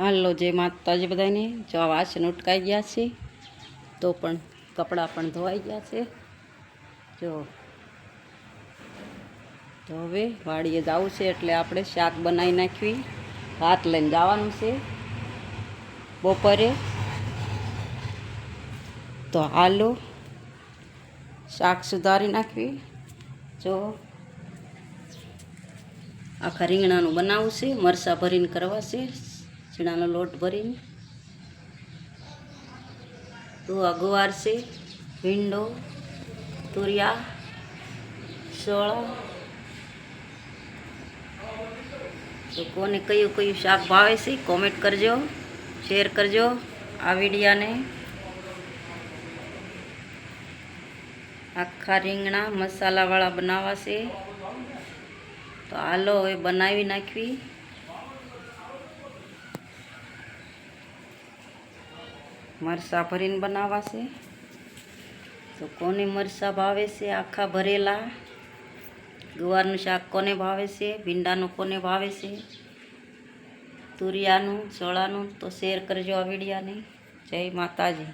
હાલો જય માતાજી બધાને। જો આ વાસણ ઉટકાઈ ગયા છે તો પણ કપડાં પણ ધોવાઈ ગયા છે। જો તો હવે વાડીએ જવું છે એટલે આપણે શાક બનાવી નાખવી। ભાત લઈને જવાનું છે બપોરે, તો હાલો શાક સુધારી નાખવી। જો આખા રીંગણાનું બનાવવું છે, મરચાં ભરીને કરવા છે, ચણાનો લોટ ભરીને। તો આ ગુવાર છે, ભીંડો, તુરિયા, સોળા। તો કોને કયું કયું શાક ભાવે છે કોમેન્ટ કરજો, શેર કરજો આ વિડીયાને। આખા રીંગણા મસાલાવાળા બનાવવા છે, તો હાલો હવે બનાવી નાખવી। મરચાં ભરીને બનાવવા છે, તો કોને મરચાં ભાવે છે આખા ભરેલા। ગુવારનું શાક કોને ભાવે છે, ભીંડાનું કોને ભાવે છે, તુરિયાનું, સોળાનું, તો શેર કરજો આ વિડીયાને। જય માતાજી।